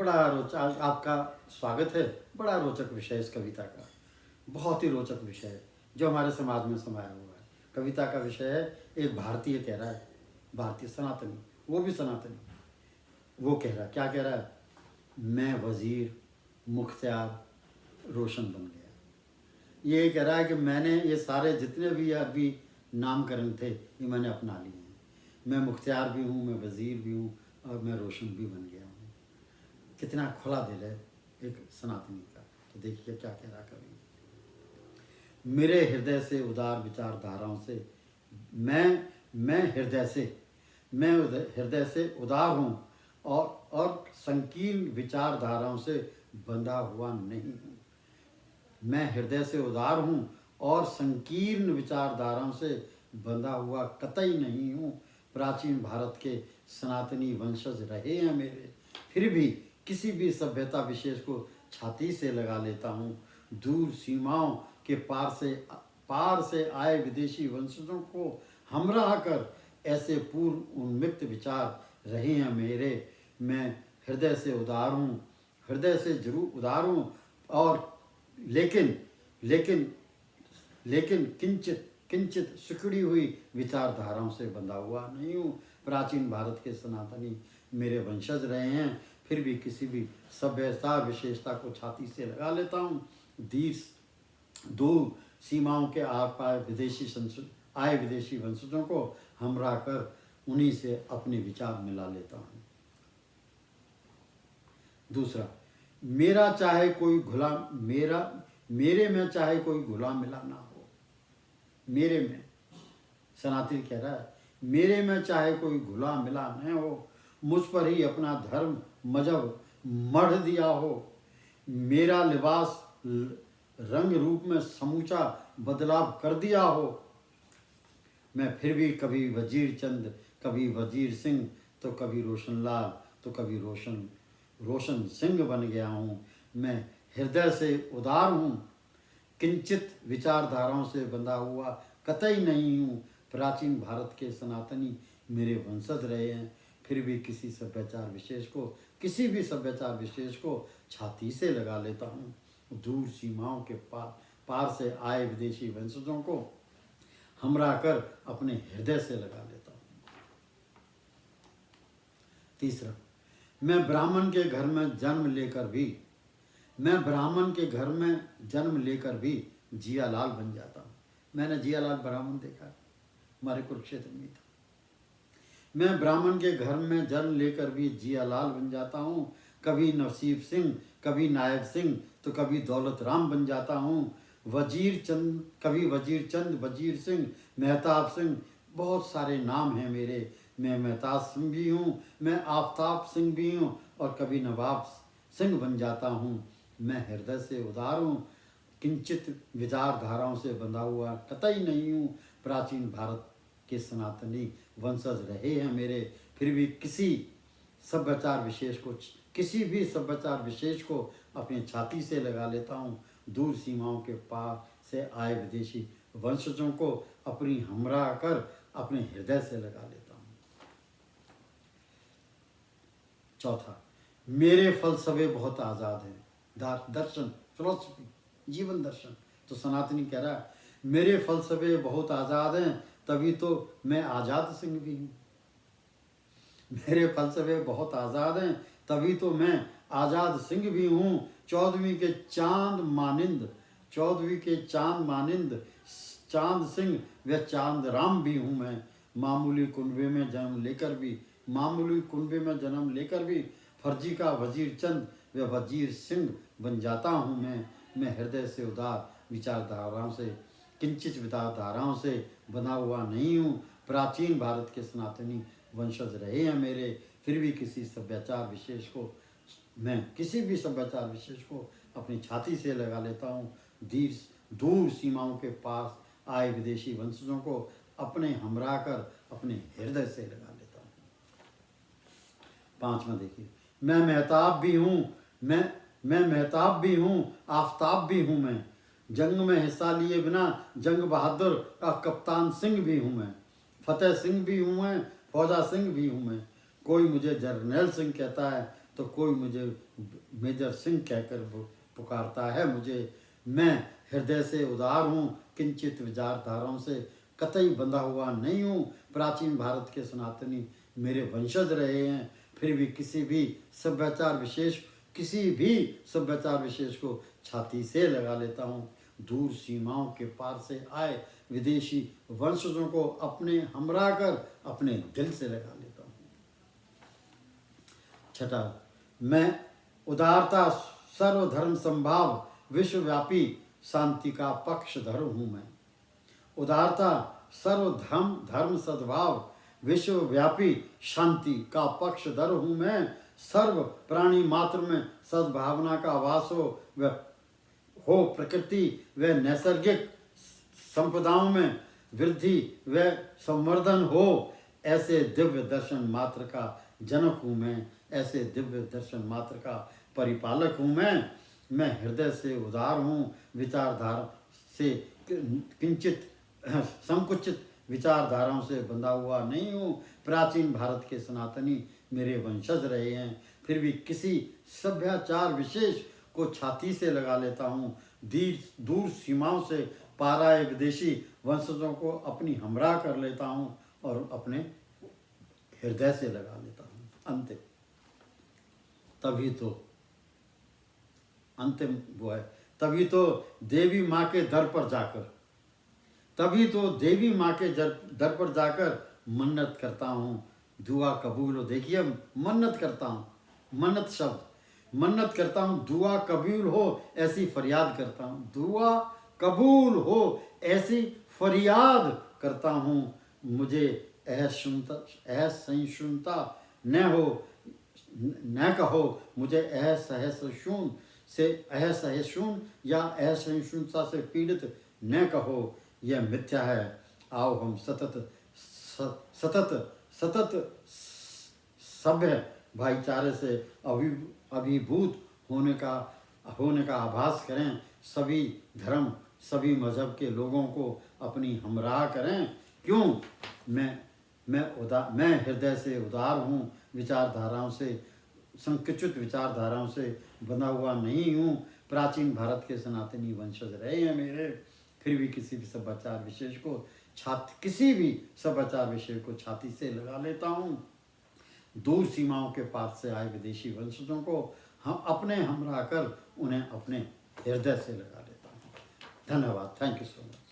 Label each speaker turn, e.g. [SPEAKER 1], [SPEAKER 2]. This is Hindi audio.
[SPEAKER 1] बड़ा रोचक आज आपका स्वागत है। बड़ा रोचक विषय इस कविता का, बहुत ही रोचक विषय है जो हमारे समाज में समाया हुआ है। कविता का विषय है, एक भारतीय कह रहा है, भारतीय सनातनी, वो भी सनातनी, वो कह रहा है, क्या कह रहा है? मैं वजीर मुख्तियार रोशन बन गया। ये कह रहा है कि मैंने ये सारे जितने भी अभी नामकरण थे ये मैंने अपना लिए हैं। मैं मुख्तियार भी हूँ, मैं वजीर भी हूँ और मैं रोशन भी बन गया हूँ। कितना खुला दिल है एक सनातनी का। तो देखिए क्या कह रहा कवि। मेरे हृदय से उदार विचारधाराओं से मैं हृदय से उदार हूँ और संकीर्ण विचारधाराओं से बंधा हुआ नहीं हूँ। मैं हृदय से उदार हूँ और संकीर्ण विचारधाराओं से बंधा हुआ कतई नहीं हूँ। प्राचीन भारत के सनातनी वंशज रहे हैं मेरे, फिर भी किसी भी सभ्यता विशेष को छाती से लगा लेता हूँ। दूर सीमाओं के पार से आए विदेशी वंशजों को हमरा कर ऐसे पूर्व उन्मिक्त विचार रहे हैं मेरे। मैं हृदय से उदार हूँ, हृदय से जरूर उदार हूँ और लेकिन लेकिन लेकिन किंचित किंचित सिकुड़ी हुई विचारधाराओं से बंधा हुआ नहीं हूँ। प्राचीन भारत के सनातनी मेरे वंशज रहे हैं, फिर भी किसी भी सभ्यता विशेषता को छाती से लगा लेता हूँ। दूर सीमाओं के आर पार विदेशी वंशजों को हमरा कर उन्हीं से अपने विचार मिला लेता हूँ। दूसरा, मेरा चाहे कोई गुलाम मेरे में चाहे कोई गुलाम मिला ना हो। मेरे में, सनातनी कह रहा है, मेरे में चाहे कोई गुलाम मिला न हो, मुझ पर ही अपना धर्म मजहब मढ़ दिया हो। मेरा लिबास रंग रूप में समूचा बदलाव कर दिया हो। मैं फिर भी कभी वजीर चंद, कभी वजीर सिंह, तो कभी रोशनलाल, तो कभी रोशन सिंह बन गया हूँ। मैं हृदय से उदार हूँ, किंचित विचारधाराओं से बंधा हुआ कतई नहीं हूँ। प्राचीन भारत के सनातनी मेरे वंशज रहे हैं, फिर भी किसी भी सभ्यचार विशेष को छाती से लगा लेता हूँ। दूर सीमाओं के पार से आए विदेशी वंशजों को हमरा कर अपने हृदय से लगा लेता हूँ। तीसरा, मैं ब्राह्मण के घर में जन्म लेकर भी जियालाल बन जाता हूँ। मैंने जियालाल ब्राह्मण देखा, हमारे कुरुक्षेत्र में था। मैं ब्राह्मण के घर में जन्म लेकर भी जियालाल बन जाता हूँ। कभी नसीब सिंह, कभी नायब सिंह, तो कभी दौलत राम बन जाता हूँ। कभी वजीर चंद, वजीर सिंह, मेहताब सिंह, बहुत सारे नाम हैं मेरे। मैं मेहताब सिंह भी हूँ, मैं आफ्ताब सिंह भी हूँ और कभी नवाब सिंह बन जाता हूँ। मैं हृदय से उदार हूँ, किंचित विचारधाराओं से बंधा हुआ कतई नहीं हूँ। प्राचीन भारत के सनातनी वंशज रहे हैं मेरे, फिर भी किसी भी सभ्यचार विशेष को अपनी छाती से लगा लेता हूँ। दूर सीमाओं के पार से आए विदेशी वंशजों को अपनी हमरा कर अपने हृदय से लगा लेता हूँ। चौथा, मेरे फलसफे बहुत आज़ाद हैं। दर्शन, फिलोसफी, जीवन दर्शन। तो सनातनी कह रहा है, मेरे फलसफे बहुत आज़ाद हैं, तभी तो मैं आज़ाद सिंह भी हूँ। मेरे फलसफे बहुत आज़ाद हैं, तभी तो मैं आज़ाद सिंह भी हूँ। 14वीं के चांद मानिंद चांद सिंह व चांद राम भी हूँ मैं। मामूली कुनबे में जन्म लेकर भी फर्जी का वजीर चंद व वजीर सिंह बन जाता हूँ मैं हृदय से उदार विचारधाराओं से, किंचित विचारधाराओं से बना हुआ नहीं हूँ। प्राचीन भारत के सनातनी वंशज रहे हैं मेरे, फिर भी किसी भी सभ्यचार विशेष को अपनी छाती से लगा लेता हूँ। दूर सीमाओं के पास आए विदेशी वंशजों को अपने हमरा कर अपने हृदय से लगा लेता हूँ। 5वां देखिए, मैं मेहताब भी हूँ, आफताब भी हूँ मैं। जंग में हिस्सा लिए बिना जंग बहादुर का कप्तान सिंह भी हूँ मैं। फतेह सिंह भी हूँ मैं, फौजा सिंह भी हूँ मैं। कोई मुझे जर्नैल सिंह कहता है, तो कोई मुझे मेजर सिंह कहकर पुकारता है मुझे। मैं हृदय से उदार हूँ, किंचित विचारधाराओं से कतई बंधा हुआ नहीं हूँ। प्राचीन भारत के सनातनी मेरे वंशज रहे हैं, फिर भी किसी भी सभ्याचार विशेष को छाती से लगा लेता हूँ। दूर सीमाओं के पार से आए विदेशी वंशजों को अपने हमरा कर अपने दिल से लगा लेता हूँ। छठा, मैं उदारता, सर्वधर्म संभाव, विश्वव्यापी शांति का पक्षधर हूँ। मैं उदारता, सर्वधर्म सद्भाव, विश्वव्यापी शांति का पक्षधर हूँ। मैं सर्व प्राणी मात्र में सद्भावना का वास हो प्रकृति व नैसर्गिक संपदाओं में वृद्धि व संवर्धन हो, ऐसे दिव्य दर्शन मात्र का जनक हूँ मैं। ऐसे दिव्य दर्शन मात्र का परिपालक हूँ मैं हृदय से उदार हूँ, विचारधारा से किंचित संकुचित विचारधाराओं से बंधा हुआ नहीं हूँ। प्राचीन भारत के सनातनी मेरे वंशज रहे हैं, फिर भी किसी सभ्याचार विशेष को छाती से लगा लेता हूँ। दूर सीमाओं से पार आए विदेशी वंशजों को अपनी हमरा कर लेता हूँ और अपने हृदय से लगा लेता हूँ। तभी तो देवी माँ के दर पर जाकर मन्नत करता हूँ, दुआ कबूल हो। देखिए, मन्नत करता हूँ, मन्नत शब्द, मन्नत करता हूँ, दुआ कबूल हो ऐसी फरियाद करता हूँ। दुआ कबूल हो ऐसी फरियाद करता हूँ। मुझे असहिष्णुता न कहो, मुझे असहिष्णु या असहिष्णुता से पीड़ित न कहो, यह मिथ्या है। आओ हम सतत सभ्य भाईचारे से अभिभूत होने का आभास करें। सभी धर्म, सभी मजहब के लोगों को अपनी हमराह करें। क्यों? मैं हृदय से उदार हूँ, संकुचित विचारधाराओं से बंधा हुआ नहीं हूँ। प्राचीन भारत के सनातनी वंशज रहे हैं मेरे, फिर भी किसी भी सभ्याचार विषय को छाती से लगा लेता हूँ। दूर सीमाओं के पार से आए विदेशी वंशजों को हम अपने हमरा कर उन्हें अपने हृदय से लगा लेता हूँ। धन्यवाद। Thank you so much.